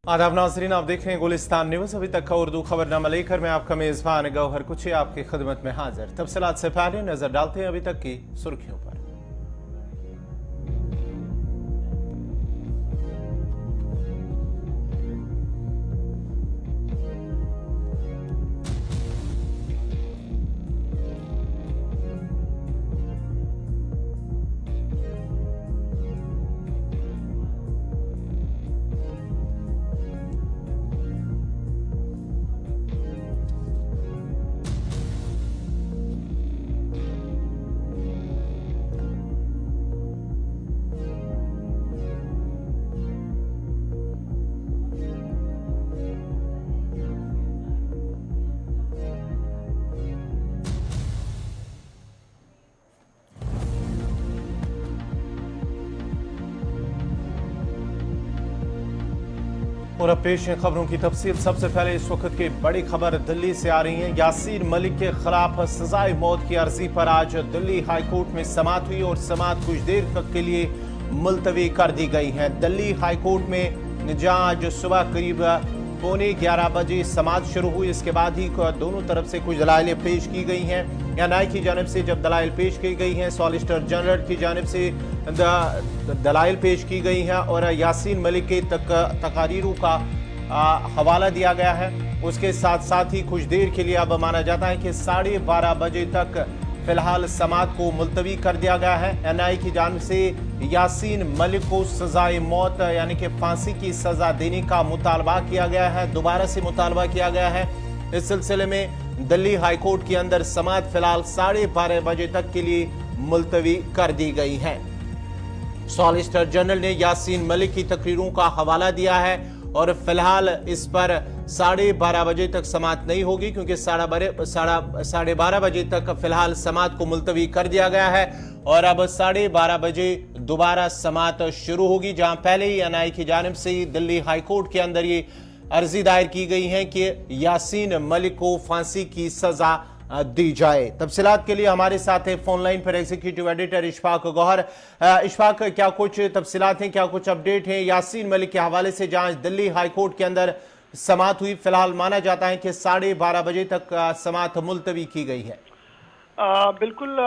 आदाब नाज़रीन, आप देख रहे हैं गुलिस्तान न्यूज़। अभी तक का उर्दू खबरनामा लेकर मैं आपका मेज़बान गौहर कुछ आपकी खिदमत में हाजिर। तफसीलात से पहले नजर डालते हैं अभी तक की सुर्खियों पर। और अब पेश है खबरों की तफसील। सबसे पहले इस वक्त की बड़ी खबर दिल्ली से आ रही है। यासीन मलिक के खिलाफ सजाए मौत की अर्जी पर आज दिल्ली हाई कोर्ट में समाअत हुई और समाअत कुछ देर तक के लिए मुलतवी कर दी गई है। दिल्ली हाई कोर्ट में जहां आज सुबह करीब 11:15 बजे समाअत शुरू हुई, इसके बाद ही दोनों तरफ से कुछ दलाइलें पेश की गई हैं। एनआई की जानिब से जब दलाइल पेश की गई हैं, सॉलिसिटर जनरल की जानिब से दलाइल पेश की गई हैं और यासीन मलिक के तकारीरों का हवाला दिया गया है। उसके साथ साथ ही कुछ देर के लिए अब माना जाता है कि 12:30 बजे तक फिलहाल समाअत को मुलतवी कर दिया गया है। एनआई की जानिब से यासीन मलिक को सजाए मौत यानी कि फांसी की सजा देने का मुतालबा किया गया है, दोबारा से मुतालबा किया गया है। इस सिलसिले में दिल्ली हाई कोर्ट के अंदर समाअत फिलहाल 12:30 बजे तक के लिए मुलतवी कर दी गई है। सॉलिसिटर जनरल ने यासीन मलिक की तकरीरों का हवाला दिया है और फिलहाल इस पर 12:30 बजे तक समाअत नहीं होगी, क्योंकि 12:30 बजे तक फिलहाल समाअत को मुलतवी कर दिया गया है और अब 12:30 बजे दोबारा समाअत शुरू होगी, जहां पहले ही एनआई की जानिब से दिल्ली हाई कोर्ट के अंदर ये अर्जी दायर की गई है कि यासीन मलिक को फांसी की सजा दी जाए। तफसीलात के लिए हमारे साथ है फोन लाइन पर एग्जीक्यूटिव एडिटर इशफाक गौहर। इशफाक, क्या कुछ तफसीलात हैं, क्या कुछ अपडेट हैं यासीन मलिक के हवाले से? जहां दिल्ली हाई कोर्ट के अंदर समाअत हुई, फिलहाल माना जाता है कि 12:30 बजे तक समाअत मुलतवी की गई है। बिल्कुल,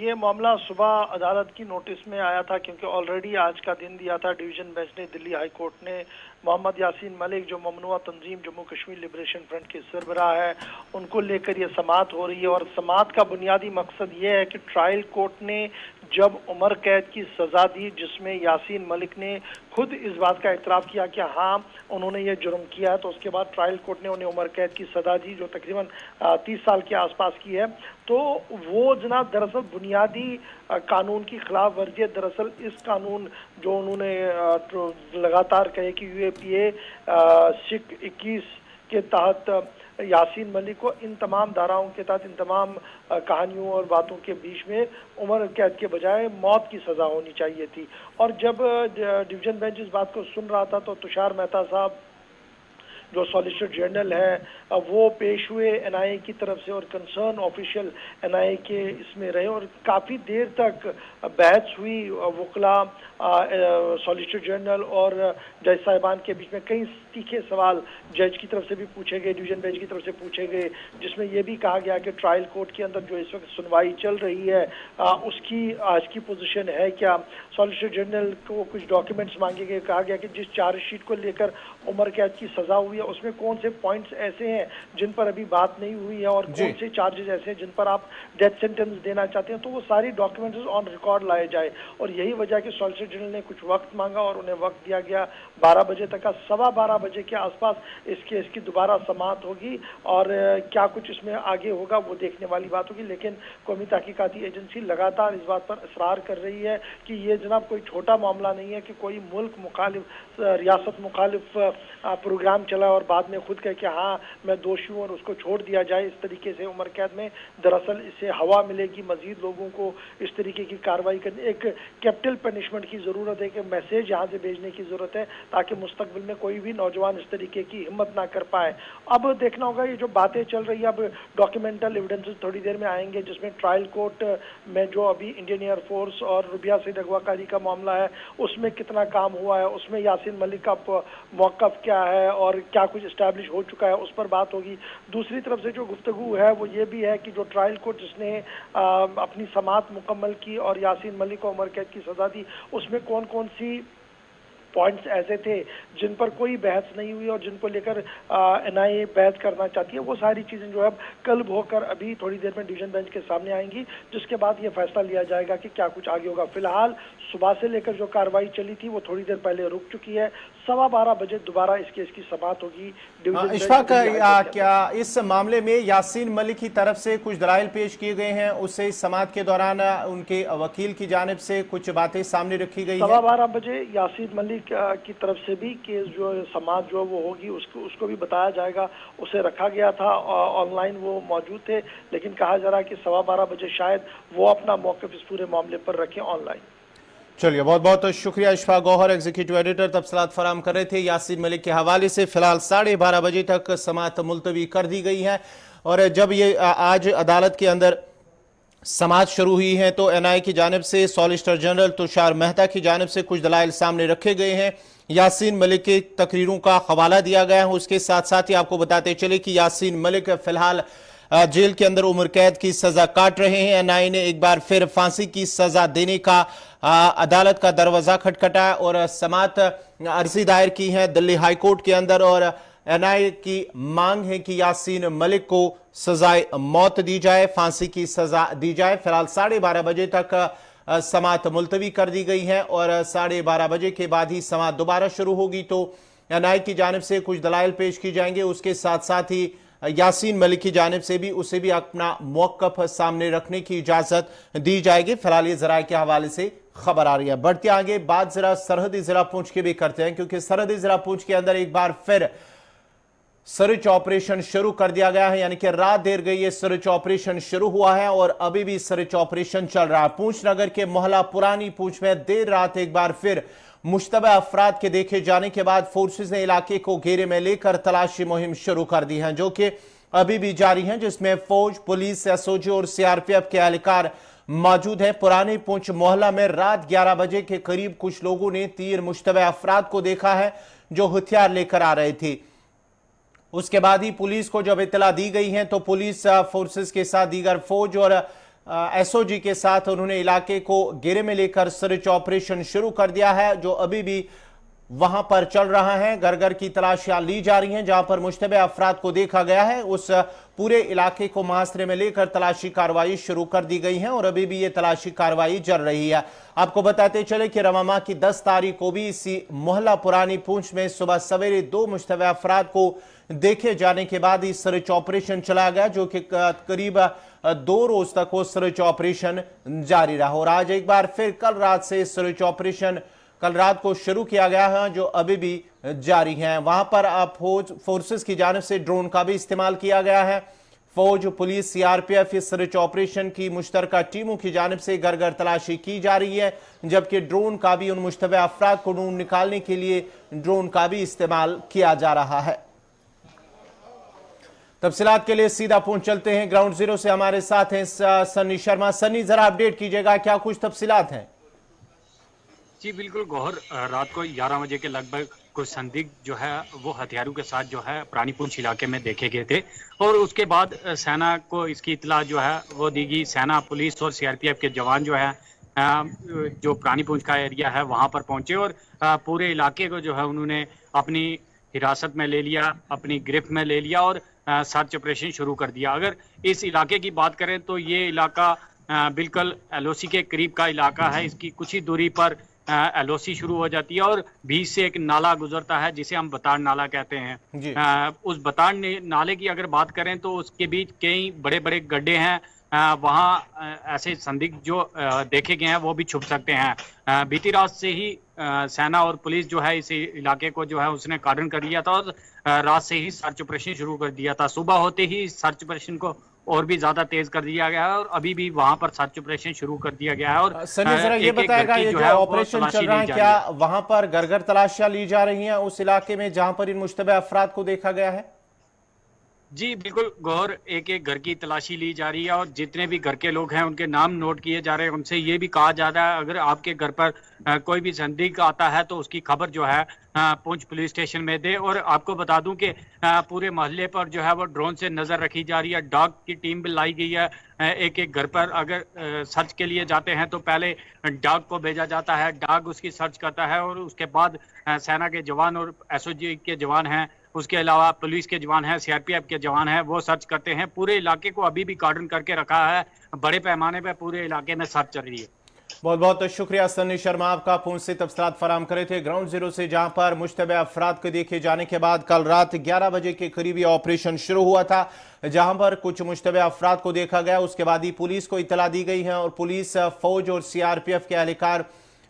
ये मामला सुबह अदालत की नोटिस में आया था, क्योंकि ऑलरेडी आज का दिन दिया था डिवीजन बेंच ने, दिल्ली हाई कोर्ट ने मोहम्मद यासीन मलिक जो ममनुआ तंजीम जम्मू कश्मीर लिबरेशन फ्रंट के सरबराह है, उनको लेकर ये समाअत हो रही है। और समाअत का बुनियादी मकसद ये है कि ट्रायल कोर्ट ने जब उम्र कैद की सजा दी, जिसमें यासीन मलिक ने खुद इस बात का इतराफ़ किया कि हाँ उन्होंने ये जुर्म किया है, तो उसके बाद ट्रायल कोर्ट ने उन्हें उम्र कैद की सजा दी जो तकरीबन 30 साल के आसपास की है। तो वो जनाब दरअसल बुनियादी कानून की खिलाफ वर्जी है। दरअसल इस कानून जो उन्होंने लगातार कहे कि यूएपीए 21 के तहत यासीन मलिक को इन तमाम धाराओं के तहत इन तमाम कहानियों और बातों के बीच में उम्र कैद के बजाय मौत की सजा होनी चाहिए थी। और जब डिवीजन बेंच इस बात को सुन रहा था तो तुषार मेहता साहब जो सॉलिसिटर जनरल है वो पेश हुए एनआईए की तरफ से और कंसर्न ऑफिशियल एनआईए के इसमें रहे और काफ़ी देर तक बहस हुई। वकला, सॉलिसिटर जनरल और जज साहिबान के बीच में कई तीखे सवाल जज की तरफ से भी पूछे गए, डिवीजन बेंच की तरफ से पूछे गए, जिसमें यह भी कहा गया कि ट्रायल कोर्ट के अंदर जो इस वक्त सुनवाई चल रही है उसकी आज की पोजीशन है क्या। सॉलिसिटर जनरल को कुछ डॉक्यूमेंट्स मांगे गए, कहा गया कि जिस चार्जशीट को लेकर उम्र कैद की सजा हुई है उसमें कौन से पॉइंट्स ऐसे हैं जिन पर अभी बात नहीं हुई है और कौन से चार्जेस ऐसे हैं जिन पर आप डेथ सेंटेंस देना चाहते हैं, तो वो सारी डॉक्यूमेंट्स ऑन रिकॉर्ड लाए जाए। और यही वजह कि सॉलिसिटर जनरल ने कुछ वक्त मांगा और उन्हें वक्त दिया गया 12 बजे तक का। 12:15 बजे के आसपास इस केस की दोबारा समाअत होगी और क्या कुछ इसमें आगे होगा वो देखने वाली बात होगी। लेकिन कौमी तहकीकाती एजेंसी लगातार इस बात पर इसरार कर रही है कि ये जनाब कोई छोटा मामला नहीं है कि कोई मुल्क मुखालिफ, रियासत मुखालिफ प्रोग्राम चला निकला और बाद में खुद कहे कि हाँ मैं दोषी हूँ और उसको छोड़ दिया जाए इस तरीके से उम्र कैद में, दरअसल इससे हवा मिलेगी मजीद लोगों को इस तरीके की कार्रवाई करने, एक कैपिटल पनिशमेंट की जरूरत है, कि मैसेज यहाँ से भेजने की जरूरत है ताकि मुस्तकबिल में कोई भी नौजवान इस तरीके की हिम्मत ना कर पाए। अब देखना होगा ये जो बातें चल रही है, अब डॉक्यूमेंटल एविडेंसेस थोड़ी देर में आएंगे जिसमें ट्रायल कोर्ट में जो अभी इंडियन एयरफोर्स और रुबिया सईद अगवाकारी का मामला है उसमें कितना काम हुआ है, उसमें यासीन मलिक का मौक़िफ़ क्या है और क्या कुछ इस्टेब्लिश हो चुका है, उस पर बात होगी। दूसरी तरफ से जो गुफ्तगू है वो ये भी है कि जो ट्रायल कोर्ट जिसने अपनी समाअत मुकम्मल की और यासीन मलिक को उम्र कैद की सजा दी, उसमें कौन कौन सी पॉइंट्स ऐसे थे जिन पर कोई बहस नहीं हुई और जिनको लेकर एनआईए बहस करना चाहती है, वो सारी चीजें जो है कल होकर अभी थोड़ी देर में डिवीजन बेंच के सामने आएंगी, जिसके बाद ये फैसला लिया जाएगा कि क्या कुछ आगे होगा। फिलहाल सुबह से लेकर जो कार्रवाई चली थी वो थोड़ी देर पहले रुक चुकी है। 12:15 बजे दोबारा इस केस की समाअत होगी। इशफाक, क्या इस मामले में यासीन मलिक की तरफ से कुछ दलाइल पेश किए गए हैं, उससे इस समाअत के दौरान उनके वकील की जानिब से कुछ बातें सामने रखी गई हैं? 12:15 बजे यासीन मलिक की तरफ से भी केस जो समाअत जो वो होगी उसको भी बताया जाएगा। उसे रखा गया था, ऑनलाइन वो मौजूद थे, लेकिन कहा जा रहा है कि 12:15 बजे शायद वो अपना मौक़िफ़ इस पूरे मामले पर रखें ऑनलाइन। चलिए, बहुत बहुत शुक्रिया इशफाक गौहर, एग्जीक्यूटिव एडिटर, तफसीलात फराम कर रहे थे यासीन मलिक के हवाले से। फिलहाल 12:30 बजे तक समाअत मुलतवी कर दी गई है और जब ये आज अदालत के अंदर समाअत शुरू हुई है तो एनआईए की जानिब से सॉलिसिटर जनरल तुषार मेहता की जानिब से कुछ दलाइल सामने रखे गए हैं। यासीन मलिक की तकरीरों का हवाला दिया गया है। उसके साथ साथ ही आपको बताते चले कि यासीन मलिक फिलहाल जेल के अंदर उम्र कैद की सजा काट रहे हैं। एनआईए ने एक बार फिर फांसी की सजा देने का अदालत का दरवाजा खटखटाया और समाअत अर्जी दायर की है दिल्ली हाई कोर्ट के अंदर और एनआईए की मांग है कि यासीन मलिक को सजाए मौत दी जाए, फांसी की सजा दी जाए। फिलहाल 12:30 बजे तक समाअत मुलतवी कर दी गई है और 12:30 बजे के बाद ही समाअत दोबारा शुरू होगी तो एनआईए की जानिब से कुछ दलाइल पेश की जाएंगे। उसके साथ साथ ही यासीन मलिक की जानिब से भी उसे भी अपना मौक़िफ़ सामने रखने की इजाजत दी जाएगी। फिलहाल ये ज़राए के हवाले से खबर आ रही है। बढ़ते आगे बात जरा सरहदी जिला पुंछ के भी करते हैं, क्योंकि सरहदी जिला पुंछ के अंदर एक बार फिर सर्च ऑपरेशन शुरू कर दिया गया है, यानी कि रात देर गई ये सर्च ऑपरेशन शुरू हुआ है और अभी भी सर्च ऑपरेशन चल रहा है। पूंछ नगर के मोहल्ला पुरानी पूंछ में देर रात एक बार फिर मुश्तबा अफराद के देखे जाने के बाद फोर्सेज ने इलाके को घेरे में लेकर तलाशी मुहिम शुरू कर दी है, जो कि अभी भी जारी है, जिसमें फौज, पुलिस, एसओजी और सीआरपीएफ के एहलकार मौजूद है। पुरानी पूंछ मोहल्ला में रात 11 बजे के करीब कुछ लोगों ने 3 मुश्तबा अफराद को देखा है जो हथियार लेकर आ रहे थे। उसके बाद ही पुलिस को जब इत्तला दी गई है तो पुलिस फोर्सेस के साथ दीगर फौज और एसओजी के साथ उन्होंने इलाके को घेरे में लेकर सर्च ऑपरेशन शुरू कर दिया है, जो अभी भी वहां पर चल रहा है। घर घर की तलाशियां ली जा रही हैं। जहां पर मुश्तबे अफराद को देखा गया है उस पूरे इलाके को मुहासरे में लेकर तलाशी कार्रवाई शुरू कर दी गई है और अभी भी ये तलाशी कार्रवाई चल रही है। आपको बताते चले कि रवा माह की 10 तारीख को भी इसी मोहल्ला पुरानी पूंछ में सुबह सवेरे 2 मुश्तबे अफराद को देखे जाने के बाद ही सर्च ऑपरेशन चला गया, जो कि करीब 2 रोज तक वो सर्च ऑपरेशन जारी रहा और आज एक बार फिर कल रात से सर्च ऑपरेशन कल रात को शुरू किया गया है, जो अभी भी जारी है। वहां पर फौज फोर्सेस की जानिब से ड्रोन का भी इस्तेमाल किया गया है। फौज, पुलिस, सीआरपीएफ इस सर्च ऑपरेशन की मुश्तरका टीमों की जानिब से घर घर तलाशी की जा रही है, जबकि ड्रोन का भी उन मुश्तबे अफराद को ढूंढ निकालने के लिए ड्रोन का भी इस्तेमाल किया जा रहा है। तफसीलात के लिए सीधा पहुंच चलते हैं। ग्राउंड जीरो से हमारे साथ हैं सन्नी शर्मा। सन्नी, जरा अपडेट कीजिएगा, क्या कुछ तफसीलात हैं? जी बिल्कुल गौहर, रात को 11 बजे के लगभग कुछ संदिग्ध जो है वो हथियारों के साथ जो है पुरानी पूंछ इलाके में देखे गए थे और उसके बाद सेना को इसकी इतला जो है वो दी गई। सेना, पुलिस और सीआरपीएफ के जवान जो है जो पुरानी पूंछ का एरिया है वहां पर पहुंचे और पूरे इलाके को जो है उन्होंने अपनी हिरासत में ले लिया, अपनी गिरफ्त में ले लिया और सर्च ऑपरेशन शुरू कर दिया। अगर इस इलाके की बात करें तो ये इलाका बिल्कुल एलओसी के करीब का इलाका है। इसकी कुछ ही दूरी पर एलओसी शुरू हो जाती है और बीच से एक नाला गुजरता है जिसे हम बताड़ नाला कहते हैं। उस बताड़ नाले की अगर बात करें तो उसके बीच कई बड़े बड़े गड्ढे हैं वहाँ ऐसे संदिग्ध जो देखे गए हैं वो भी छुप सकते हैं। बीती रात से ही सेना और पुलिस जो है इस इलाके को जो है उसने कार्डन कर लिया था और रात से ही सर्च ऑपरेशन शुरू कर दिया था। सुबह होते ही सर्च ऑपरेशन को और भी ज्यादा तेज कर दिया गया है और अभी भी वहां पर सर्च ऑपरेशन शुरू कर दिया गया है। और सनी जरा ये बताएगा, ये जो ऑपरेशन चल रहा है क्या वहां पर घर घर तलाशियां ली जा रही हैं उस इलाके में जहां पर इन मुश्तबह अफराद को देखा गया है? जी बिल्कुल गौर, एक एक घर की तलाशी ली जा रही है और जितने भी घर के लोग हैं उनके नाम नोट किए जा रहे हैं। उनसे ये भी कहा जा रहा है अगर आपके घर पर कोई भी संदिग्ध आता है तो उसकी खबर जो है पुंछ पुलिस स्टेशन में दे। और आपको बता दूं कि पूरे मोहल्ले पर जो है वो ड्रोन से नजर रखी जा रही है। डॉग की टीम भी लाई गई है। एक एक घर पर अगर सर्च के लिए जाते हैं तो पहले डॉग को भेजा जाता है, डॉग उसकी सर्च करता है और उसके बाद सेना के जवान और एसओजी के जवान हैं, उसके अलावा पुलिस के जवान हैं, सीआरपीएफ के जवान हैं, वो सर्च करते हैं। पूरे इलाके को अभी भी कार्डन करके रखा है। बड़े पैमाने पर पूरे इलाके में सर्च चल रही है। बहुत बहुत शुक्रिया सन्नी शर्मा, आपका पूंछ से तफसीलात फराम करे थे ग्राउंड जीरो से, जहां पर मुश्तबह अफराद के देखे जाने के बाद कल रात 11 बजे के करीब ये ऑपरेशन शुरू हुआ था, जहां पर कुछ मुश्तबह अफराद को देखा गया। उसके बाद ही पुलिस को इतला दी गई है और पुलिस, फौज और सीआरपीएफ के एहलकार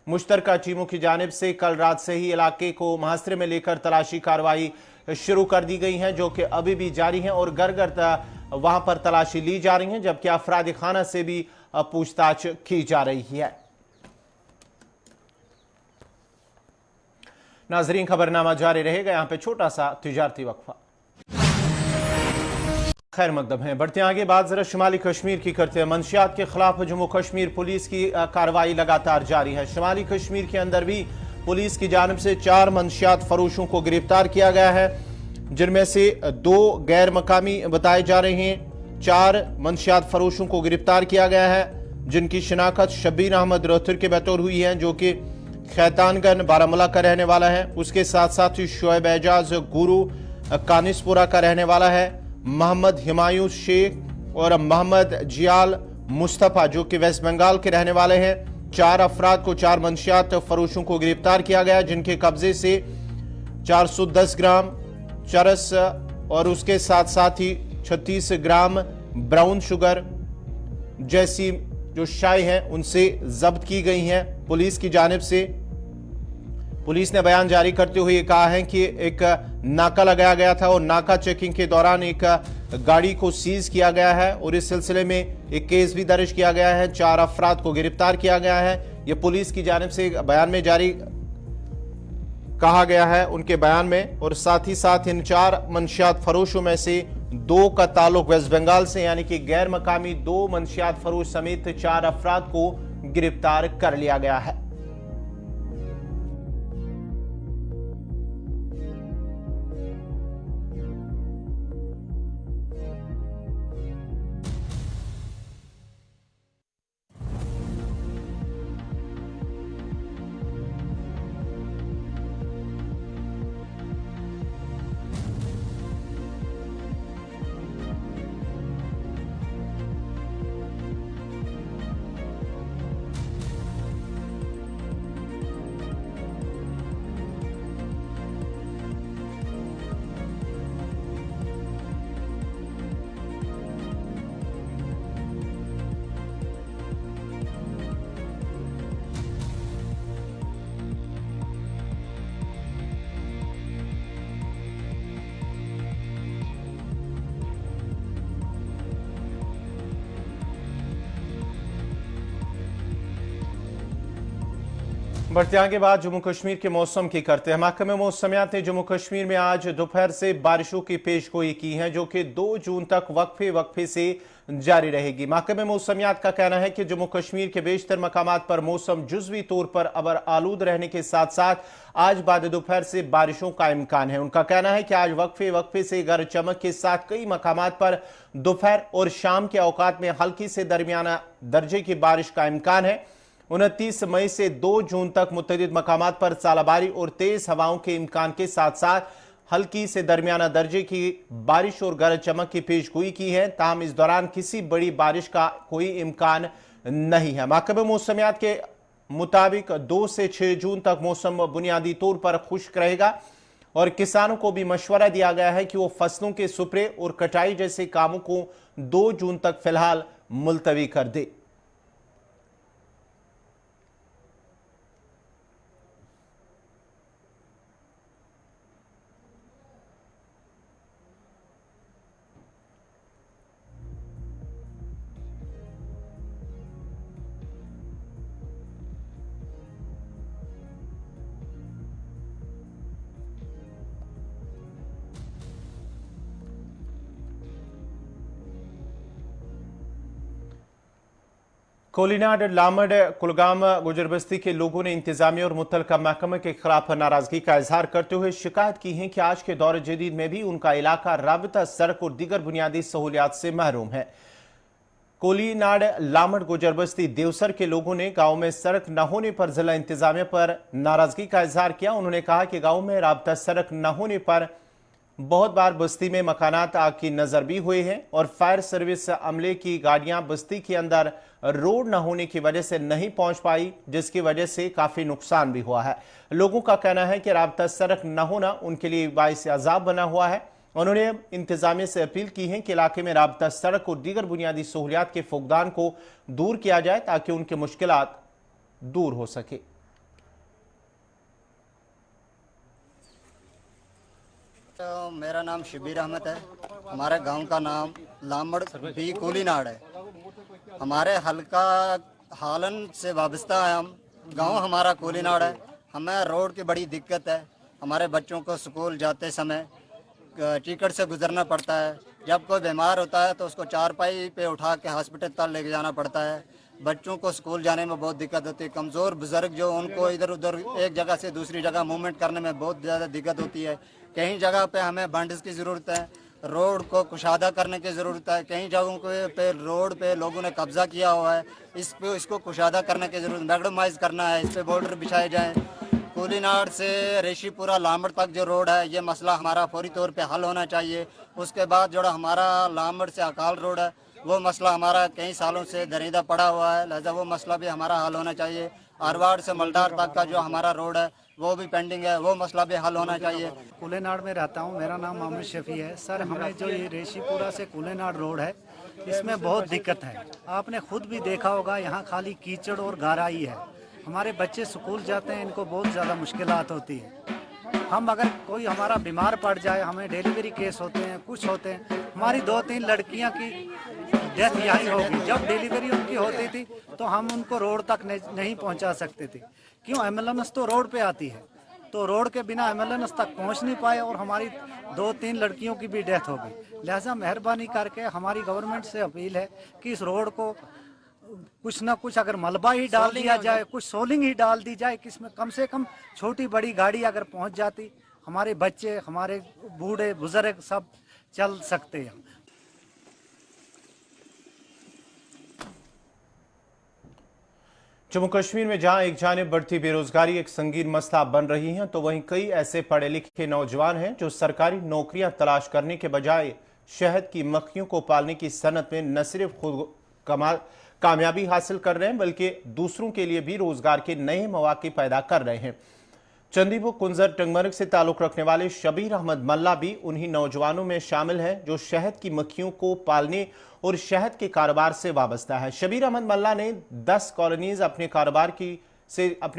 मुश्तरका टीमों की जानिब से कल रात से ही इलाके को मुहासरे में लेकर तलाशी कार्रवाई शुरू कर दी गई हैं, जो कि अभी भी जारी हैं और घर घर वहां पर तलाशी ली जा रही हैं, जबकि अफराद खाना से भी पूछताछ की जा रही है। नाजरीन, खबरनामा जारी रहेगा, यहां पे छोटा सा तिजारती वक्फा। खैर मकदम है, बढ़ते आगे, बात जरा शुमाली कश्मीर की करते हैं। मंशियात के खिलाफ जम्मू कश्मीर पुलिस की कार्रवाई लगातार जारी है। शुमाली कश्मीर के अंदर भी पुलिस की जानिब से 4 मंशियात फरोशों को गिरफ्तार किया गया है, जिनमें से 2 गैर मकामी बताए जा रहे हैं। 4 मंशियात फरोशों को गिरफ्तार किया गया है, जिनकी शिनाख्त शब्बीर अहमद रोहतर के बतौर हुई है, जो कि खैतानगंज बारामूला का रहने वाला है। उसके साथ साथ ही शोएब एजाज गुरु कानिसपुरा का रहने वाला है। मोहम्मद हिमायूं शेख और मोहम्मद जियाल मुस्तफ़ा जो कि वेस्ट बंगाल के रहने वाले हैं। 4 अफराद को 4 मंशियात फरोशों को गिरफ्तार किया गया, जिनके कब्जे से 410 ग्राम चरस और उसके साथ साथ ही 36 ग्राम ब्राउन शुगर जैसी जो शाई हैं उनसे जब्त की गई हैं। पुलिस की जानिब से पुलिस ने बयान जारी करते हुए कहा है कि एक नाका लगाया गया था और नाका चेकिंग के दौरान एक गाड़ी को सीज किया गया है और इस सिलसिले में एक केस भी दर्ज किया गया है। 4 अफराद को गिरफ्तार किया गया है। यह पुलिस की जानिब से बयान में जारी कहा गया है उनके बयान में। और साथ ही साथ इन 4 मंशियात फरोशों में से 2 का ताल्लुक वेस्ट बंगाल से, यानी कि गैर मकामी 2 मंशियात फरोश समेत 4 अफराद को गिरफ्तार कर लिया गया है। बढ़ते आगे बात जम्मू कश्मीर के मौसम की करते हैं। महकमे मौसमियात ने जम्मू कश्मीर में आज दोपहर से बारिशों की पेशगोई की है, जो कि 2 जून तक वक्फे वक्फे से जारी रहेगी। महकमे मौसमियात का कहना है कि जम्मू कश्मीर के बेशतर मकामात पर मौसम जुज़वी तौर पर अबर आलूद रहने के साथ साथ आज बाद दोपहर से बारिशों का इम्कान है। उनका कहना है कि आज वक्फे वक्फे से गरज चमक के साथ कई मकामात पर दोपहर और शाम के औकात में हल्की से दरमियाना दर्जे की बारिश का इम्कान है। 29 मई से 2 जून तक मुतअद्दिद मकामात पर सालाबारी और तेज हवाओं के इम्कान के साथ साथ हल्की से दरमियाना दर्जे की बारिश और गरज चमक की पेशगोई की है। ताहम इस दौरान किसी बड़ी बारिश का कोई इम्कान नहीं है। महकमे मौसमियात के मुताबिक 2 से 6 जून तक मौसम बुनियादी तौर पर खुश्क रहेगा और किसानों को भी मशवरा दिया गया है कि वो फसलों के सुपरे और कटाई जैसे कामों को 2 जून तक फिलहाल मुलतवी कर दे। कोलीनाड, लामड़, कुलगाम, गुजरबस्ती के लोगों ने इंतजामिया और मुतलका महकमे के खिलाफ नाराजगी का इजहार करते हुए शिकायत की है कि आज के दौर जदीद में भी उनका इलाका राबता सड़क और दीगर बुनियादी सहूलियात से महरूम है। कोलीनाड, लामड़, गुजरबस्ती, देवसर के लोगों ने गांव में सड़क न होने पर जिला इंतजामिया पर नाराजगी का इजहार किया। उन्होंने कहा कि गांव में राबता सड़क न होने पर बहुत बार बस्ती में मकानात आग की नजर भी हुए हैं और फायर सर्विस अमले की गाड़ियां बस्ती के अंदर रोड न होने की वजह से नहीं पहुंच पाई, जिसकी वजह से काफी नुकसान भी हुआ है। लोगों का कहना है कि राबता सड़क न होना उनके लिए बाइस अजाब बना हुआ है। उन्होंने इंतजामिया से अपील की है कि इलाके में राबता सड़क और दीगर बुनियादी सहूलियात के फुकदान को दूर किया जाए ताकि उनकी मुश्किलात दूर हो सके। तो मेरा नाम शबीर अहमद है। हमारे गांव का नाम लामड़ बी कोलीनाड है। हमारे हल्का हालन से वाबस्ता है हम। गांव हमारा कोलीनाड है। हमें रोड की बड़ी दिक्कत है। हमारे बच्चों को स्कूल जाते समय टिकट से गुजरना पड़ता है। जब कोई बीमार होता है तो उसको चारपाई पे उठा के हॉस्पिटल तक लेके जाना पड़ता है। बच्चों को स्कूल जाने में बहुत दिक्कत होती है। कमज़ोर बुजुर्ग जो उनको इधर उधर एक जगह से दूसरी जगह मूवमेंट करने में बहुत ज़्यादा दिक्कत होती है। कहीं जगह पे हमें बंड्स की ज़रूरत है, रोड को कुशादा करने की ज़रूरत है। कई जगहों पे रोड पे लोगों ने कब्जा किया हुआ है, इसको कुशादा करने की ज़रूरत, मैग्डमाइज करना है, इस पर बॉर्डर बिछाए जाएँ। कोलीनाड से रेशीपुरा लामड़ तक जो रोड है, ये मसला हमारा फौरी तौर पे हल होना चाहिए। उसके बाद जो हमारा लामड़ से अकाल रोड है, वो मसला हमारा कई सालों से दरीदा पड़ा हुआ है, लिहाजा वो मसला भी हमारा हल होना चाहिए। आरवाड़ से मलदार तक का जो हमारा रोड है वो भी पेंडिंग है, वो मसला भी हल होना चाहिए। कोलीनाड में रहता हूँ, मेरा नाम मोहम्मद शफी है। सर, हमें जो ये रेशीपुरा से कोलीनाड रोड है, इसमें बहुत दिक्कत है। आपने खुद भी देखा होगा, यहाँ खाली कीचड़ और गाराई है। हमारे बच्चे स्कूल जाते हैं, इनको बहुत ज़्यादा मुश्किलात होती है। हम अगर कोई हमारा बीमार पड़ जाए, हमें डिलीवरी केस होते हैं, कुछ होते हैं। हमारी 2-3 लड़कियां की डेथ यहीं होगी। जब डिलीवरी उनकी होती थी तो हम उनको रोड तक नहीं पहुंचा सकते थे। क्यों? एम्बुलेंस तो रोड पे आती है, तो रोड के बिना एम्बुलेंस तक पहुंच नहीं पाए और हमारी 2-3 लड़कियों की भी डेथ हो गई। लिहाजा मेहरबानी करके हमारी गवर्नमेंट से अपील है कि इस रोड को कुछ ना कुछ अगर मलबा ही डाल दिया जाए, कुछ सोलिंग ही डाल दी जाए, कि इसमें कम से कम छोटी बड़ी गाड़ी अगर पहुंच जाती, हमारे बच्चे, हमारे बूढ़े बुजुर्ग सब चल सकते हैं। जम्मू कश्मीर में जहां एक जानिब बढ़ती बेरोजगारी एक संगीन मसला बन रही है, तो वहीं कई ऐसे पढ़े लिखे नौजवान हैं जो सरकारी नौकरियां तलाश करने के बजाय शहद की मक्खियों को पालने की सनत में न सिर्फ खुद कामयाबी हासिल कर रहे हैं, बल्कि दूसरों के लिए भी रोजगार के नए मौके पैदा कर रहे हैं। चंदीपुर कुंजर टंगमर्ग से ताल्लुक रखने वाले शबीर अहमद मल्ला भी उन्हीं नौजवानों में शामिल हैं जो शहद की मक्खियों को पालने और शहद के कारोबार से वाबस्ता है। शबीर अहमद मल्ला ने 10 कॉलोनीज अपने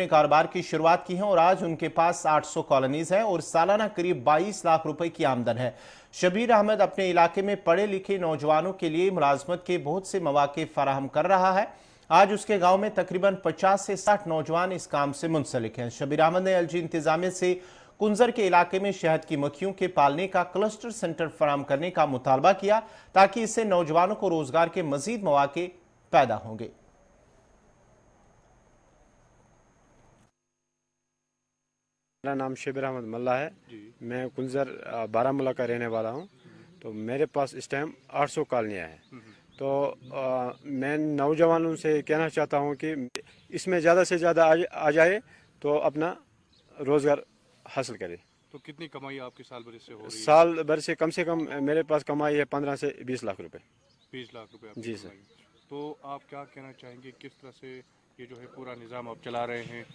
कारोबार की शुरुआत की है और आज उनके पास 800 कॉलोनीज हैं और सालाना करीब 22 लाख रुपए की आमदन है। शबीर अहमद अपने इलाके में पढ़े लिखे नौजवानों के लिए मुलाजमत के बहुत से मौके फराहम कर रहा है। आज उसके गांव में तकरीबन 50 से 60 नौजवान इस काम से मुंसलिक हैं। शबीर अहमद ने एलजी इंतजामिया से कुंजर के इलाके में शहद की मक्खियों के पालने का क्लस्टर सेंटर फराहम करने का मुतालबा किया ताकि इससे नौजवानों को रोजगार के मजीद मौके पैदा होंगे। मेरा नाम शबीर अहमद मल्ला है। मैं कुंजर बारामूला का रहने वाला हूं। तो मेरे पास इस टाइम 800 कॉलोनियाँ हैं। तो मैं नौजवानों से कहना चाहता हूं कि इसमें ज़्यादा से ज़्यादा आ जाए तो अपना रोज़गार हासिल करे। तो कितनी कमाई आपकी साल भर से हो रही है? साल भर से कम मेरे पास कमाई है 15 से 20 लाख रुपए। 20 लाख रुपए जी सर। तो आप क्या कहना चाहेंगे, किस तरह से ये जो है पूरा निज़ाम आप चला रहे हैं?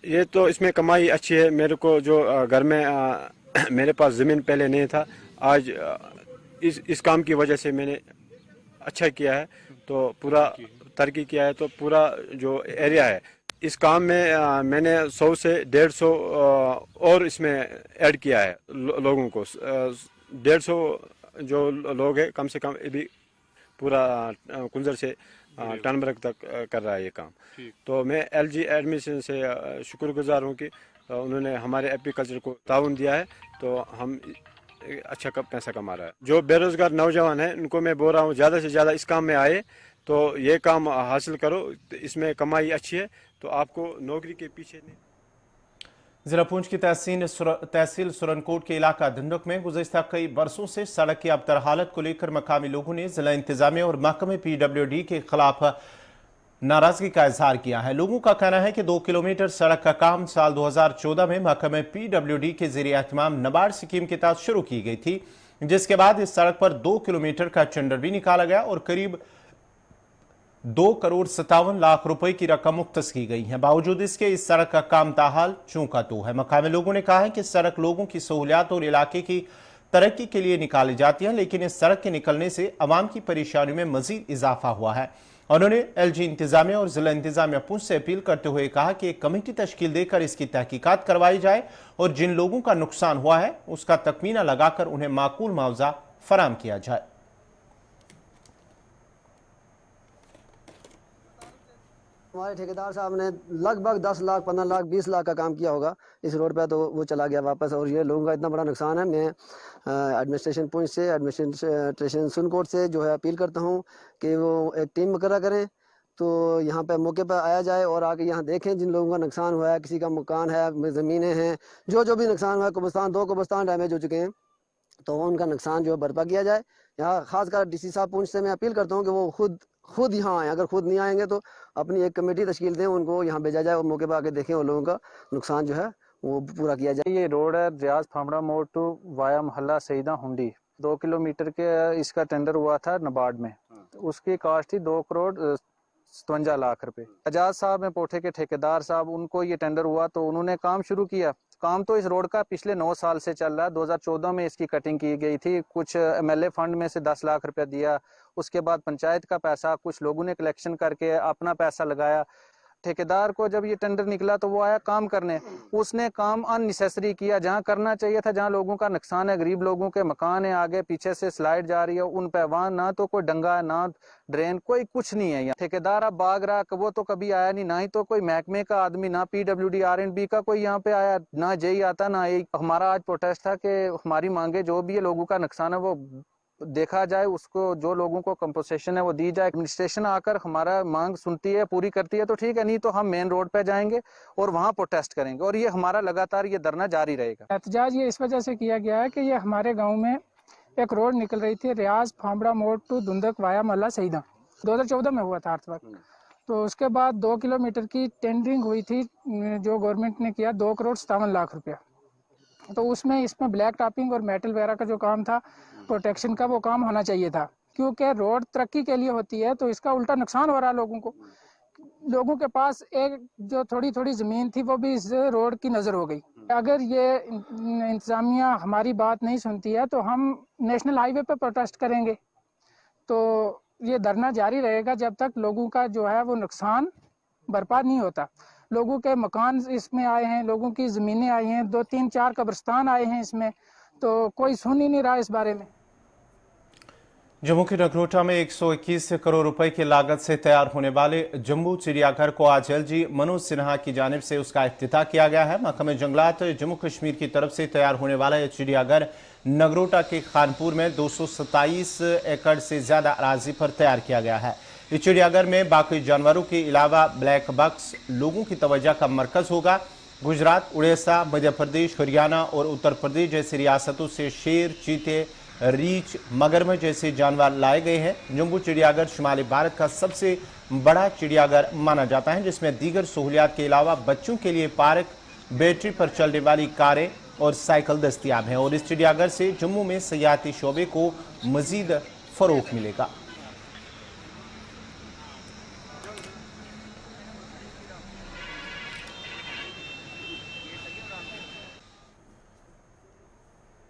ये तो इसमें कमाई अच्छी है। मेरे को जो घर में मेरे पास ज़मीन पहले नहीं था, आज इस काम की वजह से मैंने अच्छा किया है, तो पूरा तरक्की किया है, तो पूरा जो एरिया है इस काम में मैंने 100 से 150 और इसमें ऐड किया है लोगों को। 150 जो लोग हैं कम से कम अभी पूरा कुंजर से टनबर्ग तक कर रहा है ये काम। तो मैं LG एडमिशन से शुक्रगुजार हूँ कि उन्होंने हमारे एग्रीकल्चर को ताउन दिया है, तो हम अच्छा पैसा कमा रहा है। जो बेरोजगार नौजवान हैं उनको मैं बोल रहा हूँ ज़्यादा से ज़्यादा इस काम में आए, तो ये काम हासिल करो, तो इसमें कमाई अच्छी है, तो आपको नौकरी के पीछे नहीं। जिला पुंछ की तहसील सुरनकोट के इलाका धंधुक में गुज़श्ता कई बरसों से सड़क की अबतर हालत को लेकर मकामी लोगों ने जिला इंतजामिया और महकमे PWD के खिलाफ नाराजगी का इजहार किया है। लोगों का कहना है कि 2 किलोमीटर सड़क का काम साल 2014 में महकमे PWD के ज़रिए एहतमाम नबार्ड स्कीम के तहत शुरू की गई थी, जिसके बाद इस सड़क पर 2 किलोमीटर का टेंडर भी निकाला गया और करीब 2,57,00,000 रुपए की रकम मुख्तस की गई है। बावजूद इसके इस सड़क का काम ताहाल चूका तो है। मकामी लोगों ने कहा है कि सड़क लोगों की सहूलियात और इलाके की तरक्की के लिए निकाली जाती है, लेकिन इस सड़क के निकलने से अवाम की परेशानी में मजीद इजाफा हुआ है। उन्होंने LG इंतजामिया और जिला इंतजामिया पुंछ से अपील करते हुए कहा कि एक कमेटी तश्कील देकर इसकी तहकीकात करवाई जाए और जिन लोगों का नुकसान हुआ है उसका तखमीना लगाकर उन्हें माकूल मुआवजा फराम किया जाए। हमारे ठेकेदार साहब ने लगभग 10 लाख 15 लाख 20 लाख का काम किया होगा इस रोड पे, तो वो चला गया वापस, और ये लोगों का इतना बड़ा नुकसान है। मैं एडमिनिस्ट्रेशन पुंछ से, एडमिनिस्ट्रेशन सुरनकोट से जो है अपील करता हूँ कि वो एक टीम मुकर्रर करें, तो यहाँ पे मौके पर आया जाए और आके यहाँ देखें जिन लोगों का नुकसान हुआ है, किसी का मकान है, ज़मीनें हैं, जो भी नुकसान हुआ है, कब्रिस्तान 2 कब्रिस्तान डैमेज हो चुके हैं, तो उनका नुकसान जो है भरपा किया जाए। यहाँ खासकर DC साहब पुंछ से मैं अपील करता हूँ कि वो खुद यहाँ आए, अगर खुद नहीं आएंगे तो अपनी एक कमेटी तश्कील दें, उनको यहाँ भेजा जाए और मौके पर आके देखें और लोगों का नुकसान जो है वो पूरा किया जाए। ये रोड है रियाज फामड़ा मोड़ टू वाया महल्ला सईदा हुंडी, 2 किलोमीटर के इसका टेंडर हुआ था नबार्ड में, उसकी कास्ट थी 2,57 लाख रुपए। एजाज साहब में पोठे के ठेकेदार साहब, उनको ये टेंडर हुआ तो उन्होंने काम शुरू किया। काम तो इस रोड का पिछले 9 साल से चल रहा है। 2014 में इसकी कटिंग की गई थी, कुछ MLA फंड में से 10 लाख रुपया दिया, उसके बाद पंचायत का पैसा कुछ लोगों ने कलेक्शन करके अपना पैसा लगाया। ठेकेदार को जब ये टेंडर निकला तो वो आया काम करने, उसने काम अननेसेसरी किया। जहाँ करना चाहिए था, जहाँ लोगों का नुकसान है, गरीब लोगों के मकान है, आगे पीछे से स्लाइड जा रही है, उन पे वहां ना तो कोई डंगा है, ना ड्रेन, कोई कुछ नहीं है। यहाँ ठेकेदार अब भाग रहा, वो तो कभी आया नहीं, ना ही तो कोई महकमे का आदमी, ना PWD R&B का कोई यहाँ पे आया, ना जेई आता, ना हमारा आज प्रोटेस्ट था कि हमारी मांगे जो भी है, लोगों का नुकसान है वो देखा जाए, उसको जो लोगों को कंपोसेशन है वो दी जाए। एडमिनिस्ट्रेशन आकर हमारा मांग सुनती है, पूरी करती है तो ठीक है, नहीं तो हम मेन रोड पे जाएंगे और वहां प्रोटेस्ट करेंगे, और ये हमारा लगातार ये धरना जारी रहेगा। एहतजाज ये इस वजह से किया गया है कि ये हमारे गांव में एक रोड निकल रही थी रियाज फामड़ा मोड़ टू धुंधक वाया महल्ला सईदा, 2014 में हुआ था अर्थवर्क। तो उसके बाद 2 किलोमीटर की टेंडरिंग हुई थी जो गवर्नमेंट ने किया, 2,57,00,000 रुपया। तो इसमें ब्लैक टॉपिंग और मेटल वगैरह का जो काम था, प्रोटेक्शन का, वो काम होना चाहिए था। क्योंकि रोड तरक्की के लिए होती है, तो इसका उल्टा नुकसान हो रहा है लोगों को। लोगों के पास एक जो थोड़ी ज़मीन थी वो भी इस रोड की नज़र हो गई। अगर ये इंतज़ामिया हमारी बात नहीं सुनती है तो हम नेशनल हाईवे पे प्रोटेस्ट करेंगे। तो ये धरना जारी रहेगा जब तक लोगों का जो है वो नुकसान भरपा नहीं होता। लोगों के मकान इसमें आए हैं, लोगों की ज़मीनें आई हैं, 2, 3, 4 कब्रिस्तान आए हैं इसमें, तो कोई सुन ही नहीं रहा इस बारे में। जम्मू के नगरोटा में 121 करोड़ रुपए की लागत से तैयार होने वाले जम्मू चिड़ियाघर को आज LG मनोज सिन्हा की जानिब से उसका इफ्तिताह किया गया है। महकमे जंगलात जम्मू कश्मीर की तरफ से तैयार होने वाला यह चिड़ियाघर नगरोटा के खानपुर में 227 एकड़ से ज्यादा अराजी पर तैयार किया गया है। इस चिड़ियाघर में बाकी जानवरों के अलावा ब्लैक बक्स लोगों की तवज्जो का मरकज होगा। गुजरात, उड़ीसा, मध्य प्रदेश, हरियाणा और उत्तर प्रदेश जैसी रियासतों से शेर, चीते, रीछ, मगरमच्छ जैसे जानवर लाए गए हैं। जम्मू चिड़ियाघर शुमाली भारत का सबसे बड़ा चिड़ियाघर माना जाता है, जिसमें दीगर सहूलियात के अलावा बच्चों के लिए पार्क, बैटरी पर चलने वाली कारें और साइकिल दस्तियाब हैं। और इस चिड़ियाघर से जम्मू में सयाहती शोबे को मजीद फरोग मिलेगा।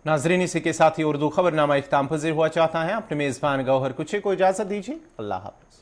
नाजरीन, इसी के साथ ही उर्दू खबरनामा इख्ताम पज़ीर हुआ चाहता है। अपने मेज़बान गौहर कुछे को इजाज़त दीजिए। अल्लाह हाफ़िज़।